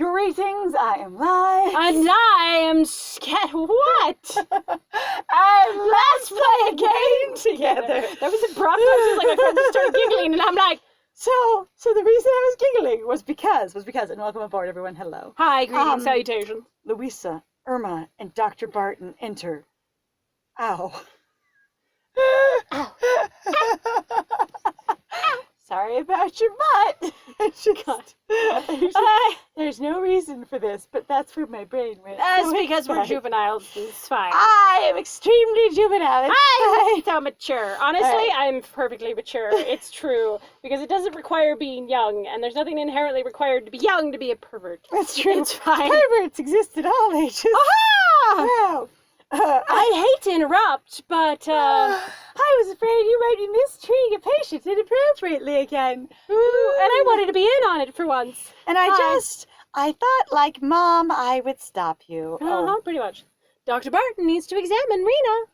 Greetings, I am live. And I am scared. What? And let's play a game together. That was abrupt. I was like, my friend just started giggling, and I'm like, So the reason I was giggling was because, and welcome aboard, everyone. Hello. hi, greetings, salutations. Louisa, Irma, and Dr. Barton enter. Ow. Sorry about your butt. She got. There's no reason for this, but that's where my brain went. That's So because it's we're fine. juveniles. It's fine. I am extremely juvenile. It's I'm fine. so mature. Honestly, Alright. I'm perfectly mature. It's true. Because it doesn't require being young, and there's nothing inherently required to be young to be a pervert. That's true. It's fine. Perverts exist at all ages. Aha! Wow. I hate to interrupt, but, I was afraid you might be mistreating a patient inappropriately again. and I wanted to be in on it for once. And I thought, like Mom, I would stop you. Pretty much. Dr. Barton needs to examine Rena.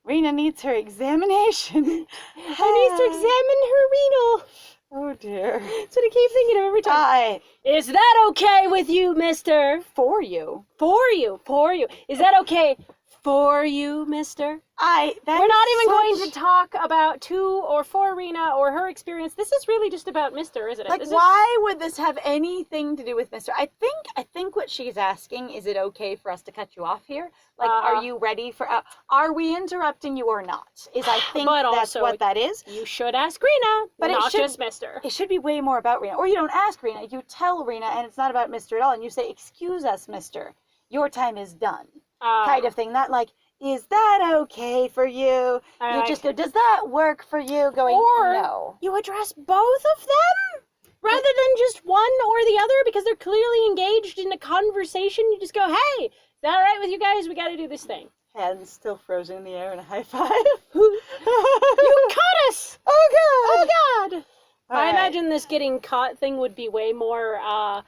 Rena needs her examination. I need to examine her renal. Oh dear. That's what I keep thinking of every time. Is that okay with you, mister? For you. For you. Is that okay for you, mister? We're not even going to talk about to or for Rena or her experience. This is really just about mister, isn't it? Like, why would this have anything to do with Mr.? I think what she's asking, is it okay for us to cut you off here? Like, are you ready for, are we interrupting you or not? I think But that's also, what that is. You should ask Rena, But not just mister. It should be way more about Rena. Or you don't ask Rena, you tell Rena, and it's not about Mr. at all, and you say, excuse us, Mr. Your time is done. Kind of thing. Not like, is that okay for you? You just go, does that work for you? Going, or no. You address both of them rather than just one or the other because they're clearly engaged in a conversation. You just go, hey, is that all right with you guys? We got to do this thing. Hands still frozen in the air and a high five. You caught us! Oh, God! Oh, God! I right. imagine this getting caught thing would be way more,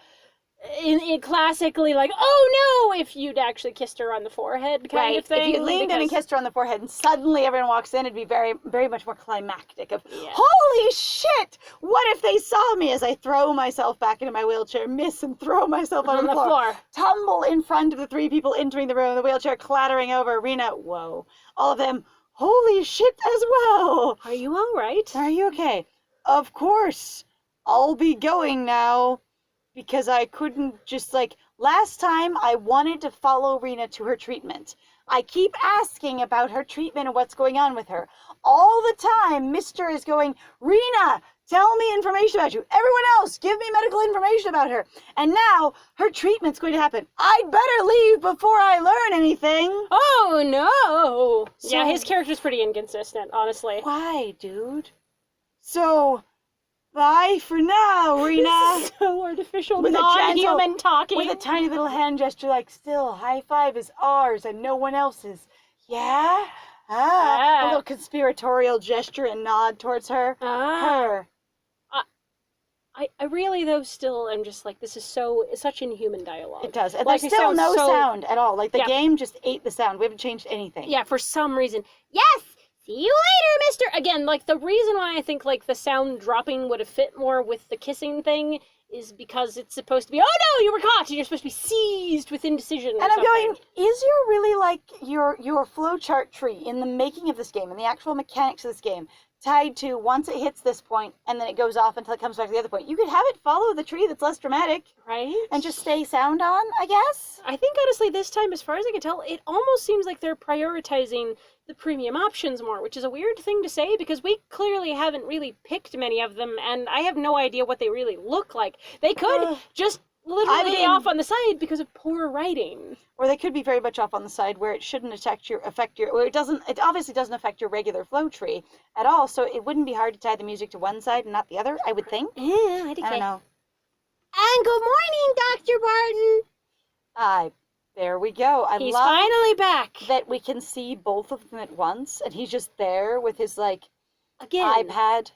in classically like, oh no, if you'd actually kissed her on the forehead kind of thing. If you leaned in and kissed her on the forehead and suddenly everyone walks in, it'd be very, very much more climactic of, holy shit! What if they saw me as I throw myself back into my wheelchair, miss and throw myself on the floor, tumble in front of the three people entering the room, the wheelchair clattering over, Rena, whoa. All of them, holy shit as well! Are you all right? Are you okay? Of course. I'll be going now. Because I couldn't just, like, last time I wanted to follow Rena to her treatment. I keep asking about her treatment and what's going on with her. All the time, Mr. is going, Rena, tell me information about you. Everyone else, give me medical information about her. And now, her treatment's going to happen. I'd better leave before I learn anything. Oh, no. So, yeah, his character's pretty inconsistent, honestly. Why, dude? So... bye for now, Rena. This is so artificial, non-human talking. With a tiny little hand gesture like, still, high five is ours and no one else's. Yeah? A little conspiratorial gesture and nod towards her. Her. I really, though, still am just like, this is such inhuman dialogue. It does. And like, there's still no sound at all. Like, the game just ate the sound. We haven't changed anything. Yeah, for some reason. Yes! See you later, mister! Again, like, the reason why I think, like, the sound dropping would have fit more with the kissing thing is because it's supposed to be, oh no, you were caught, and you're supposed to be seized with indecision or something. And I'm going, is your really, like, your flowchart tree in the making of this game, and the actual mechanics of this game, tied to once it hits this point, and then it goes off until it comes back to the other point? You could have it follow the tree that's less dramatic. Right? And just stay sound on, I guess? I think, honestly, this time, as far as I can tell, it almost seems like they're prioritizing the premium options more, which is a weird thing to say because we clearly haven't really picked many of them, and I have no idea what they really look like. They could just literally be off on the side because of poor writing. Or they could be very much off on the side where it shouldn't affect your, well, it obviously doesn't affect your regular flow tree at all, so it wouldn't be hard to tie the music to one side and not the other, I would think. Yeah, I don't know. And good morning, Dr. Barton. There we go. He's finally back. That we can see both of them at once, and he's just there with his, like, again, iPad.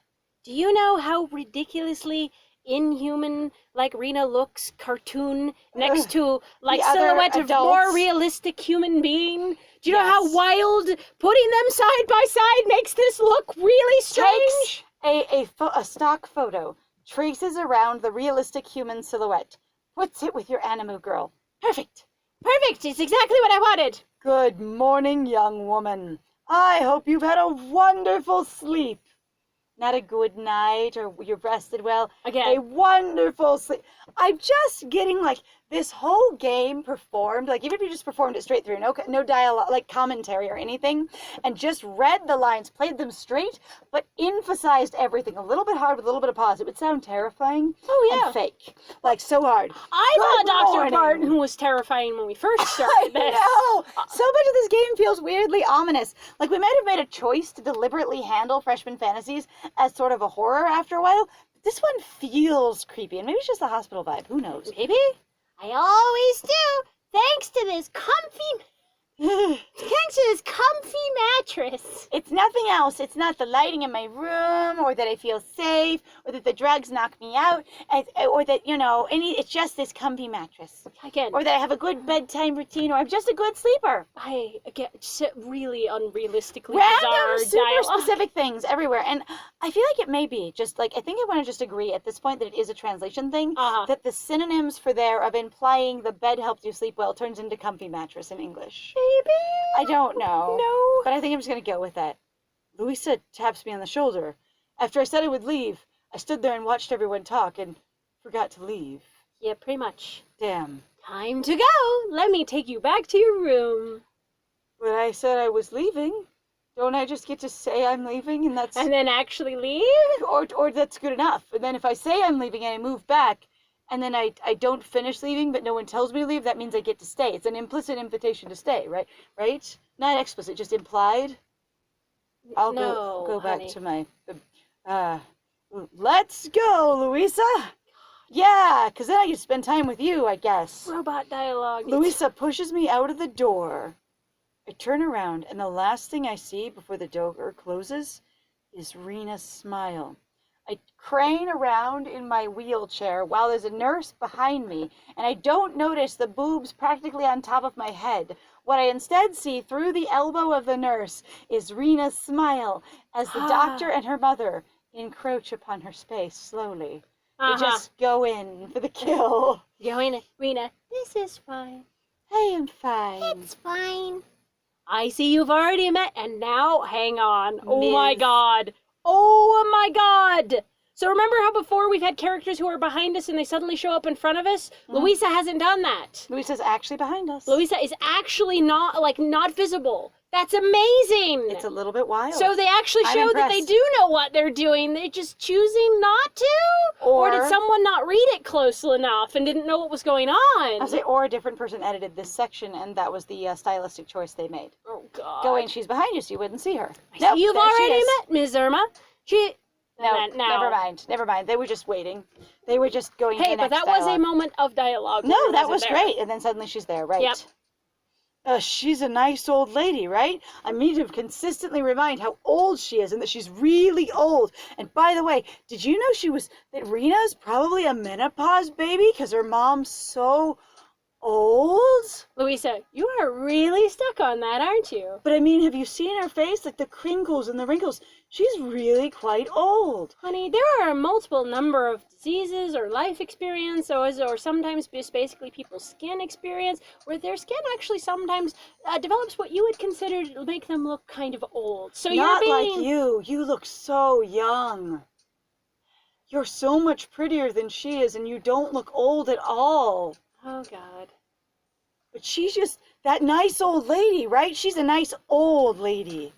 Do you know how ridiculously inhuman, like, Rena looks cartoon next to, like, silhouette of more realistic human being? Do you know how wild putting them side by side makes this look really strange? Takes a stock photo, traces around the realistic human silhouette, What's it with your animal girl? Perfect. Perfect. It's exactly what I wanted. Good morning, young woman. I hope you've had a wonderful sleep. Not a good night or you've rested well. Again. A wonderful sleep. I'm just getting like this whole game performed, like even if you just performed it straight through, no dialogue, like commentary or anything, and just read the lines, played them straight, but emphasized everything a little bit hard with a little bit of pause. It would sound terrifying and fake, like so hard. I thought Dr. morning. Barton was terrifying when we first started this. I know! So much of this game feels weirdly ominous. Like we might have made a choice to deliberately handle freshman fantasies as sort of a horror after a while. But this one feels creepy, and maybe it's just the hospital vibe. Who knows? Maybe? I always do, thanks to this comfy mattress. It's nothing else. It's not the lighting in my room, or that I feel safe, or that the drugs knock me out, or that, it's just this comfy mattress. Again. Or that I have a good bedtime routine, or I'm just a good sleeper. Just really unrealistically Random, bizarre super dialogue. specific things everywhere. And I feel like it may be just like, I think I want to just agree at this point that it is a translation thing, that the synonyms for there of implying the bed helps you sleep well turns into comfy mattress in English. Maybe? I don't know. No. But I think I'm just going to go with that. Louisa taps me on the shoulder. After I said I would leave, I stood there and watched everyone talk and forgot to leave. Yeah, pretty much. Damn. Time to go. Let me take you back to your room. But I said I was leaving. Don't I just get to say I'm leaving and that's... And then actually leave? Or that's good enough. And then if I say I'm leaving and I move back, and then I don't finish leaving, but no one tells me to leave, that means I get to stay. It's an implicit invitation to stay, right? Right? Not explicit, just implied. I'll go back to my... let's go, Louisa! Yeah, because then I can spend time with you, I guess. Robot dialogue. Louisa pushes me out of the door. I turn around, and the last thing I see before the door closes is Rena's smile. I crane around in my wheelchair while there's a nurse behind me, and I don't notice the boobs practically on top of my head. What I instead see through the elbow of the nurse is Rena's smile as the doctor and her mother encroach upon her space slowly. They just go in for the kill. Go in, Rena. This is fine. I am fine. It's fine. I see you've already met, and now, hang on. Oh Ms. my god. Oh my god! So remember how before we've had characters who are behind us and they suddenly show up in front of us? Louisa hasn't done that. Louisa's actually behind us. Louisa is actually not visible. That's amazing! It's a little bit wild. So they actually show that they do know what they're doing. They're just choosing not to? Or did someone not read it closely enough and didn't know what was going on? I'll say, or a different person edited this section and that was the stylistic choice they made. Oh, God. Going, she's behind you so you wouldn't see her. You've already met Ms. Irma. No, never mind. They were just waiting. They were just going Hey, to the but next that was a dialogue. moment of dialogue. No, that was great. And then suddenly she's there, right? Yep. She's a nice old lady, right? I need to consistently remind how old she is and that she's really old. And by the way, did you know that Rena's probably a menopause baby because her mom's so old? Louisa, you are really stuck on that, aren't you? But I mean, have you seen her face? Like the crinkles and the wrinkles. She's really quite old. Honey, there are a multiple number of diseases or life experience or sometimes just basically people's skin experience where their skin actually sometimes develops what you would consider to make them look kind of old. So Not you're being... like you. You look so young. You're so much prettier than she is and you don't look old at all. Oh, God. But she's just that nice old lady, right? She's a nice old lady.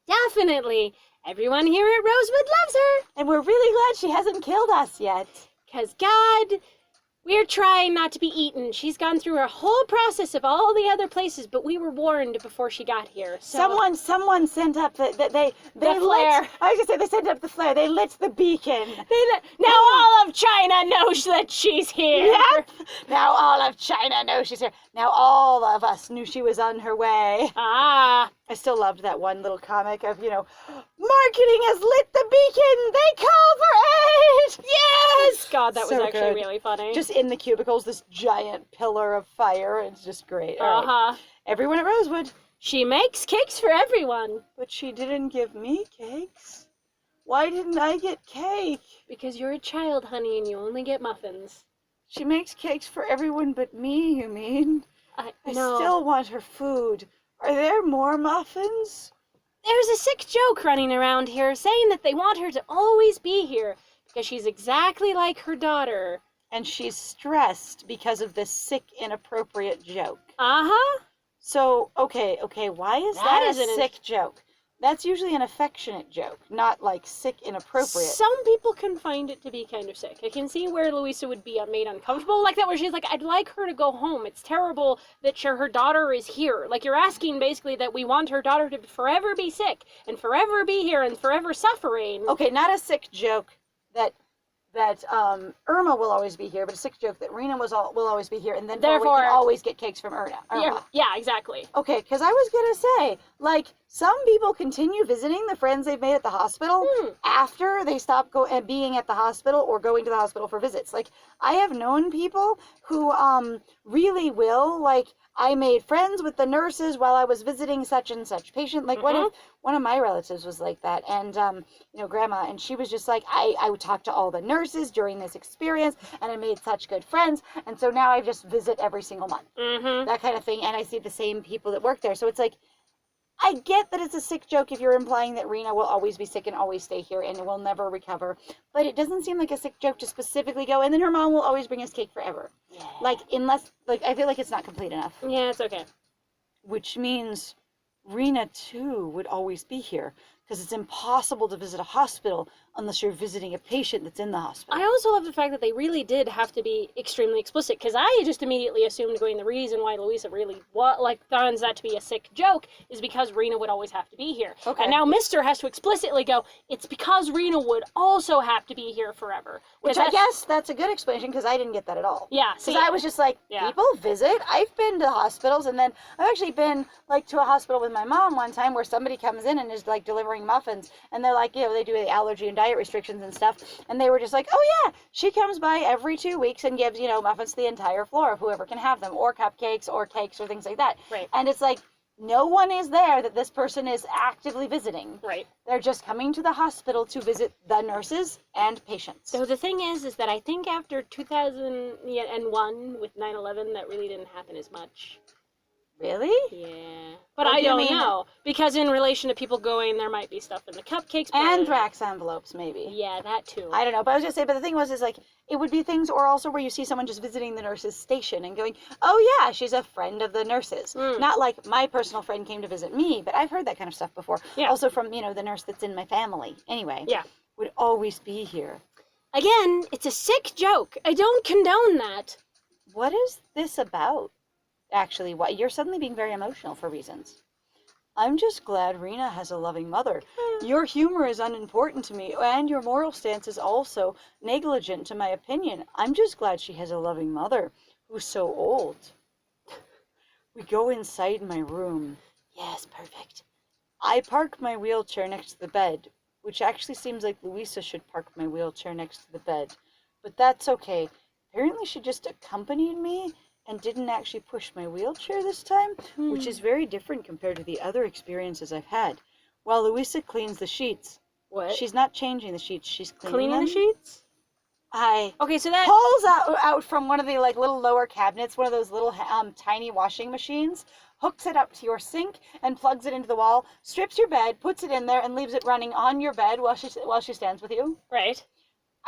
Definitely. Everyone here at Rosewood loves her. And we're really glad she hasn't killed us yet. 'Cause, God, we're trying not to be eaten. She's gone through her whole process of all the other places, but we were warned before she got here. So Someone sent up the flare. I was gonna say they sent up the flare. They lit the beacon. Now all of China knows that she's here. Yep. Now all of China knows she's here. Now all of us knew she was on her way. Ah. I still loved that one little comic of, marketing has lit the beacon. They call for aid. Yes. God, that was So actually good. really funny. Just in the cubicles, this giant pillar of fire. It's just great. All right. Everyone at Rosewood. She makes cakes for everyone. But she didn't give me cakes. Why didn't I get cake? Because you're a child, honey, and you only get muffins. She makes cakes for everyone but me, you mean? I No. still want her food. Are there more muffins? There's a sick joke running around here saying that they want her to always be here because she's exactly like her daughter. And she's stressed because of this sick, inappropriate joke. Uh-huh. So, okay, why is that a sick joke? That's usually an affectionate joke, not like sick, inappropriate. Some people can find it to be kind of sick. I can see where Louisa would be made uncomfortable like that, where she's like, I'd like her to go home. It's terrible that her daughter is here. Like, you're asking basically that we want her daughter to forever be sick and forever be here and forever suffering. Okay, not a sick joke that Irma will always be here, but a sick joke that Rena will always be here, and then therefore we can always get cakes from Irma. Yeah, exactly. Okay, because I was gonna say, like, some people continue visiting the friends they've made at the hospital after they stop being at the hospital or going to the hospital for visits. Like, I have known people who really will, like, I made friends with the nurses while I was visiting such and such patient. Like, one of my relatives was like that, and grandma, and she was just like, I would talk to all the nurses during this experience, and I made such good friends, and so now I just visit every single month, that kind of thing, and I see the same people that work there. So it's like, I get that it's a sick joke if you're implying that Rena will always be sick and always stay here and will never recover, but it doesn't seem like a sick joke to specifically go, and then her mom will always bring us cake forever. Yeah. Like, unless, like, I feel like it's not complete enough. Yeah, it's okay. Which means Rena, too, would always be here, because it's impossible to visit a hospital unless you're visiting a patient that's in the hospital. I also love the fact that they really did have to be extremely explicit, because I just immediately assumed the reason why Louisa really finds that to be a sick joke is because Rena would always have to be here. Okay. And now Mr. has to explicitly go, it's because Rena would also have to be here forever. Which I guess that's a good explanation, because I didn't get that at all. Yeah. Because I was just like, people visit. I've been to hospitals, and then I've actually been, like, to a hospital with my mom one time where somebody comes in and is, like, delivering muffins, and they're like, they do the allergy and diet restrictions and stuff, and they were just like, oh yeah, she comes by every 2 weeks and gives, muffins to the entire floor of whoever can have them, or cupcakes, or cakes, or things like that. Right. And it's like, no one is there that this person is actively visiting. Right. They're just coming to the hospital to visit the nurses and patients. So the thing is that I think after 2001 with 9/11, that really didn't happen as much. Really? Yeah. But I don't know. Because in relation to people going, there might be stuff in the cupcakes. Anthrax envelopes, maybe. Yeah, that too. I don't know. But I was going to say, but the thing was, is like, it would be things, or also where you see someone just visiting the nurse's station and going, oh yeah, she's a friend of the nurses. Not like my personal friend came to visit me, but I've heard that kind of stuff before. Yeah. Also from, the nurse that's in my family. Anyway. Yeah. Would always be here. Again, it's a sick joke. I don't condone that. What is this about? Actually, why you're suddenly being very emotional for reasons. I'm just glad Rena has a loving mother. Your humor is unimportant to me, and your moral stance is also negligent to my opinion. I'm just glad she has a loving mother who's so old. We go inside my room. Yes, perfect. I park my wheelchair next to the bed, which actually seems like Louisa should park my wheelchair next to the bed. But that's okay. Apparently she just accompanied me and didn't actually push my wheelchair this time, which is very different compared to the other experiences I've had. While Louisa cleans the sheets. What? She's not changing the sheets, she's cleaning them. The sheets? Okay, so that pulls out from one of the little lower cabinets, one of those little tiny washing machines, hooks it up to your sink and plugs it into the wall, strips your bed, puts it in there, and leaves it running on your bed while she stands with you. Right.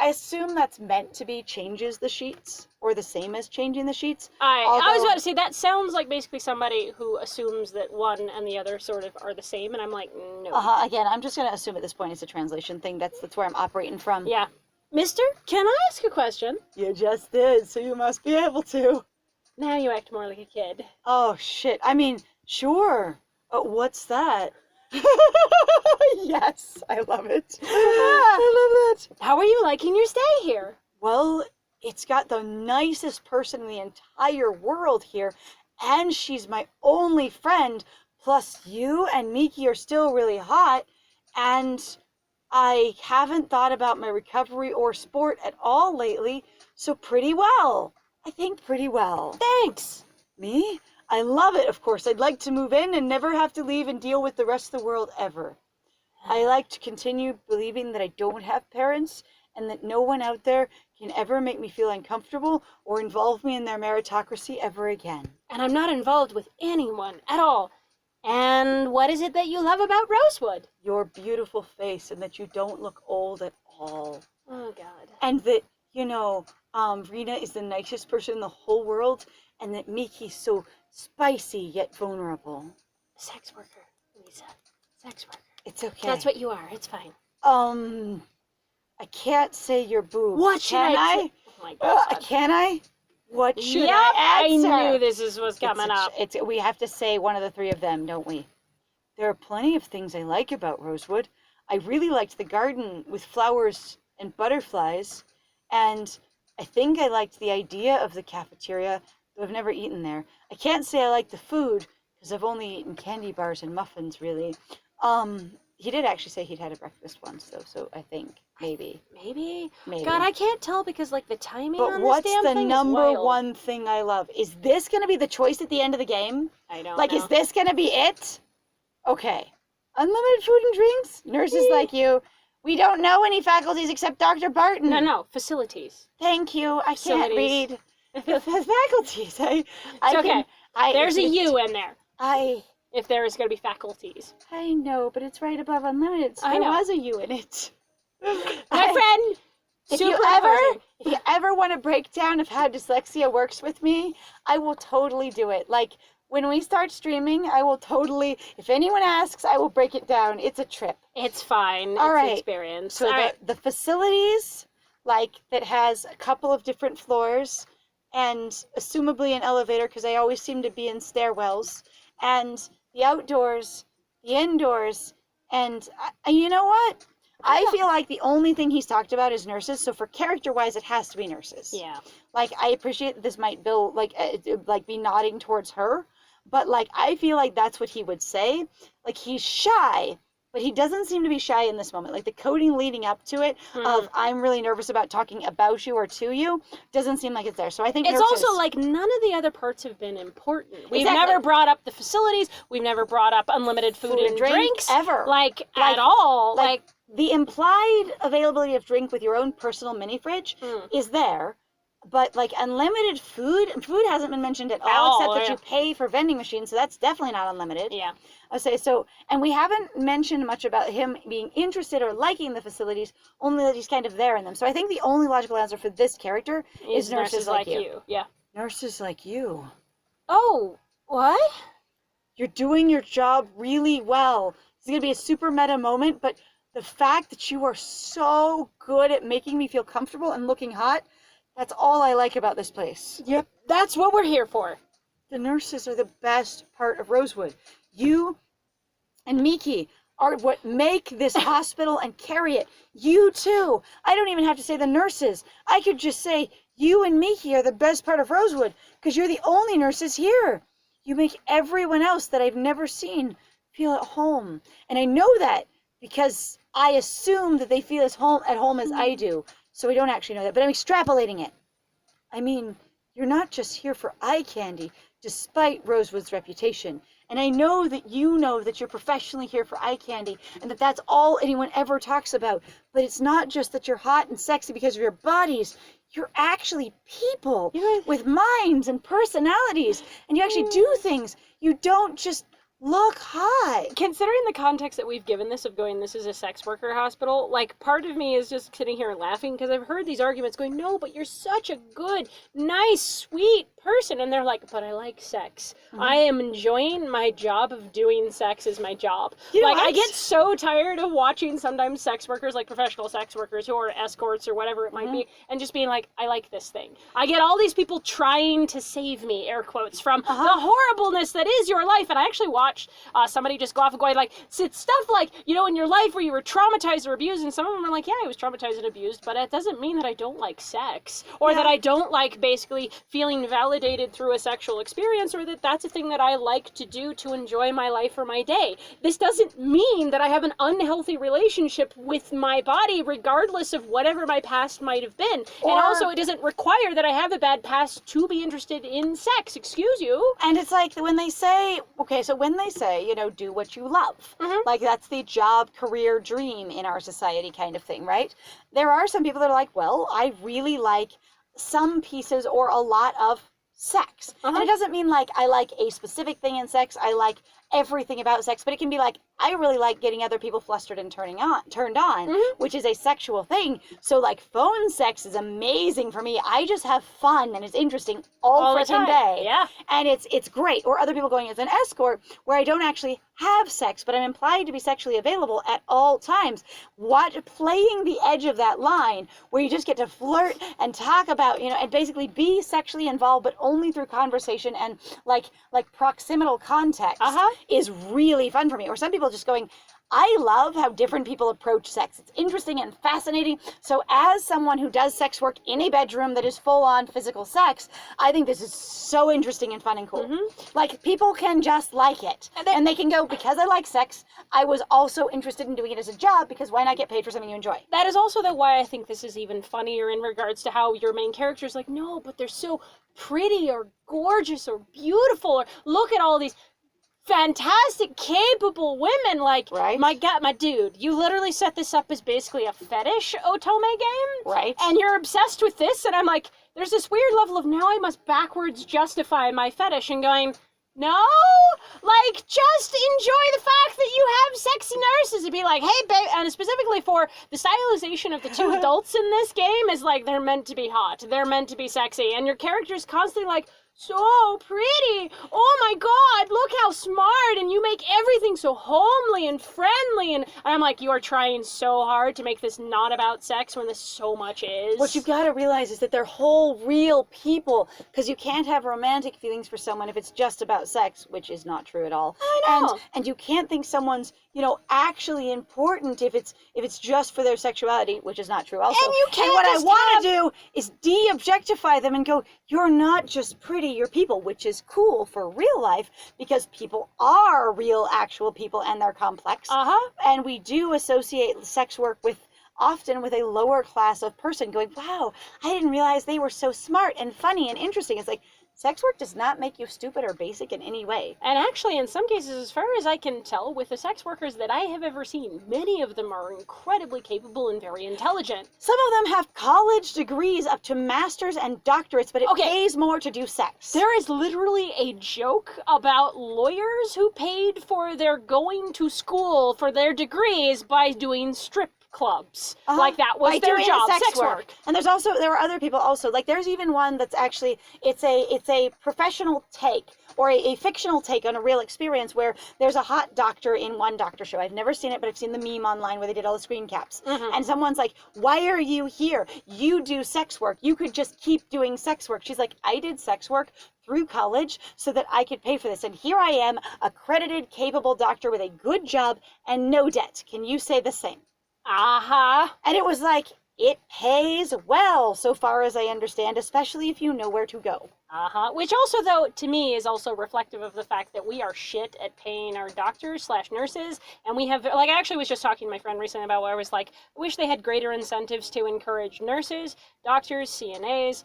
I assume that's meant to be changes the sheets, or the same as changing the sheets. I was about to say, that sounds like basically somebody who assumes that one and the other sort of are the same, and I'm like, no. Again, I'm just going to assume at this point it's a translation thing. That's where I'm operating from. Yeah. Mister, can I ask a question? You just did, so you must be able to. Now you act more like a kid. Oh, shit. I mean, sure. What's that? Yes, I love it. I love that. How are you liking your stay here? Well, it's got the nicest person in the entire world here, and she's my only friend, plus you and Miki are still really hot, and I haven't thought about my recovery or sport at all lately, so pretty well. I think pretty well. Thanks. Me? I love it, of course. I'd like to move in and never have to leave and deal with the rest of the world ever. I like to continue believing that I don't have parents and that no one out there can ever make me feel uncomfortable or involve me in their meritocracy ever again. And I'm not involved with anyone at all. And what is it that you love about Rosewood? Your beautiful face, and that you don't look old at all. Oh, God. And that, Rena is the nicest person in the whole world, and that Miki's so spicy yet vulnerable. Sex worker, Louisa. Sex worker. It's okay. That's what you are. It's fine. I can't say your boobs. What should I? Oh my God. Can I? What should yep, I answer? I knew this was coming up. We have to say one of the three of them, don't we? There are plenty of things I like about Rosewood. I really liked the garden with flowers and butterflies, and I think I liked the idea of the cafeteria, though I've never eaten there. I can't say I like the food, because I've only eaten candy bars and muffins, really. He did actually say he'd had a breakfast once, though, so I think maybe. Maybe? Maybe. God, I can't tell because, like, the timing But on what's this damn the thing number is wild. one thing I love? Is this going to be the choice at the end of the game? I don't Like, know. is this going to be it? Okay. Unlimited food and drinks? Nurses like you. We don't know any faculties except Dr. Barton. No, facilities. Thank you. I can't Facilities. read. The faculties. It's okay. There's a U in there. If there is going to be faculties. I know, but it's right above unlimited, so I there know. was a U in it. My friend, If superimposing. you ever want a breakdown of how dyslexia works with me, I will totally do it. Like, when we start streaming, I will totally, if anyone asks, I will break it down. It's a trip. It's fine. All it's right. an experience. So the facilities, like, that has a couple of different floors, and assumably an elevator, because I always seem to be in stairwells, and the outdoors, the indoors, and you know what? I feel like the only thing he's talked about is nurses, so for character-wise, it has to be nurses. Yeah. Like, I appreciate that this might be nodding towards her, but, like, I feel like that's what he would say. Like, he's shy, but he doesn't seem to be shy in this moment. Like, the coding leading up to it of, I'm really nervous about talking about you or to you, doesn't seem like it's there. So I think it's nurses. also like none of the other parts have been important. We've Exactly. never brought up the facilities. We've never brought up unlimited food and drinks. Ever. Like, at all. Like, the implied availability of drink with your own personal mini fridge is there, but like unlimited food hasn't been mentioned at all, except that you pay for vending machines, so that's definitely not unlimited. Yeah. I'll say so, and we haven't mentioned much about him being interested or liking the facilities, only that he's kind of there in them. So I think the only logical answer for this character is nurses like you. Yeah. Nurses like you. Oh, what? You're doing your job really well. It's going to be a super meta moment, but the fact that you are so good at making me feel comfortable and looking hot, that's all I like about this place. Yep. That's what we're here for. The nurses are the best part of Rosewood. You and Miki are what make this hospital and carry it. You too. I don't even have to say the nurses. I could just say you and Miki are the best part of Rosewood because you're the only nurses here. You make everyone else that I've never seen feel at home. And I know that because I assume that they feel at home as I do. So I don't actually know that, but I'm extrapolating it. I mean, you're not just here for eye candy, despite Rosewood's reputation. And I know that you know that you're professionally here for eye candy, and that that's all anyone ever talks about. But it's not just that you're hot and sexy because of your bodies. You're actually people with minds and personalities, and you actually do things. You don't just look hot. Considering the context that we've given this of going, this is a sex worker hospital, like, part of me is just sitting here laughing because I've heard these arguments going, no, but you're such a good, nice, sweet person. And they're like, but I like sex. I am enjoying my job of doing sex is my job. You know like, I what? get so tired of watching sometimes sex workers, like professional sex workers who are escorts or whatever it might be, and just being like, I like this thing. I get all these people trying to save me, air quotes, from the horribleness that is your life. And I actually watched somebody just go off and going like, it's stuff like, you know, in your life where you were traumatized or abused, and some of them are like, yeah, I was traumatized and abused, but it doesn't mean that I don't like sex, or that I don't like basically feeling validated validated through a sexual experience, or that that's a thing that I like to do to enjoy my life or my day. This doesn't mean that I have an unhealthy relationship with my body, regardless of whatever my past might have been. And also, it doesn't require that I have a bad past to be interested in sex. Excuse you. And it's like when they say, you know, do what you love, like that's the job, career, dream in our society kind of thing, right? There are some people that are like, well, I really like some pieces or a lot of sex. And it doesn't mean like I like a specific thing in sex. I like everything about sex, but it can be like, I really like getting other people flustered and turned on, which is a sexual thing. So like phone sex is amazing for me. I just have fun and it's interesting all freaking day. Yeah. And it's great. Or other people going as an escort where I don't actually have sex, but I'm implied to be sexually available at all times. Playing the edge of that line where you just get to flirt and talk about, you know, and basically be sexually involved, but only through conversation and like proximal context is really fun for me. Or some people just going, I love how different people approach sex. It's interesting and fascinating. So as someone who does sex work in a bedroom that is full on physical sex, I think this is so interesting and fun and cool. Like people can just like it. And they can go, because I like sex, I was also interested in doing it as a job, because why not get paid for something you enjoy? That is also why I think this is even funnier in regards to how your main character is like, no, but they're so pretty or gorgeous or beautiful, or look at all these fantastic, capable women. Like, my God, my dude, you literally set this up as basically a fetish otome game. Right. And you're obsessed with this, and I'm like, there's this weird level of now I must backwards justify my fetish, and going, no? Like, just enjoy the fact that you have sexy nurses and be like, hey, babe, and specifically for the stylization of the two adults in this game is like, they're meant to be hot, they're meant to be sexy, and your character's constantly like, so pretty, oh my God, look how smart, and you make everything so homely and friendly, and I'm like, you are trying so hard to make this not about sex when this so much is. What you've got to realize is that they're whole real people, because you can't have romantic feelings for someone if it's just about sex, which is not true at all. I know. And you can't think someone's, you know, actually important if it's just for their sexuality, which is not true also. And you can't And what I just want to do is de-objectify them and go, you're not just pretty, you're people, which is cool for real life, because people are real, actual people, and they're complex. And we do associate sex work often with a lower class of person going, wow, I didn't realize they were so smart and funny and interesting. It's like, sex work does not make you stupid or basic in any way. And actually, in some cases, as far as I can tell, with the sex workers that I have ever seen, many of them are incredibly capable and very intelligent. Some of them have college degrees up to masters and doctorates, but it pays more to do sex. There is literally a joke about lawyers who paid for their going to school for their degrees by doing strip clubs. Like that was their job, sex work. And there are other people also, like there's even one that's actually, it's a professional take, or a fictional take on a real experience, where there's a hot doctor in one doctor show. I've never seen it, but I've seen the meme online where they did all the screen caps. And someone's like, why are you here? You do sex work. You could just keep doing sex work. She's like, I did sex work through college so that I could pay for this. And here I am, accredited, capable doctor with a good job and no debt. Can you say the same? And it was like, it pays well, so far as I understand, especially if you know where to go. Which also, though, to me, is also reflective of the fact that we are shit at paying our doctors/nurses, and we have, like, I actually was just talking to my friend recently about where I was like, I wish they had greater incentives to encourage nurses, doctors, CNAs,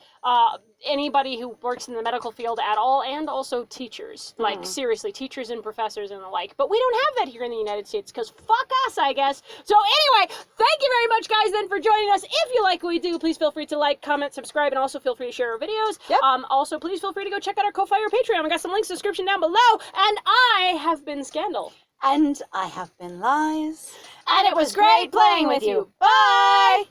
anybody who works in the medical field at all, and also teachers. Like, seriously, teachers and professors and the like. But we don't have that here in the United States, because fuck us, I guess. So anyway, thank you very much, guys, then, for joining us. If you like what we do, please feel free to like, comment, subscribe, and also feel free to share our videos. Also, please feel free to go check out our Ko-Fi or Patreon. We got some links in the description down below. And I have been Scandal. And I have been Lies. And it was great playing with you. Bye!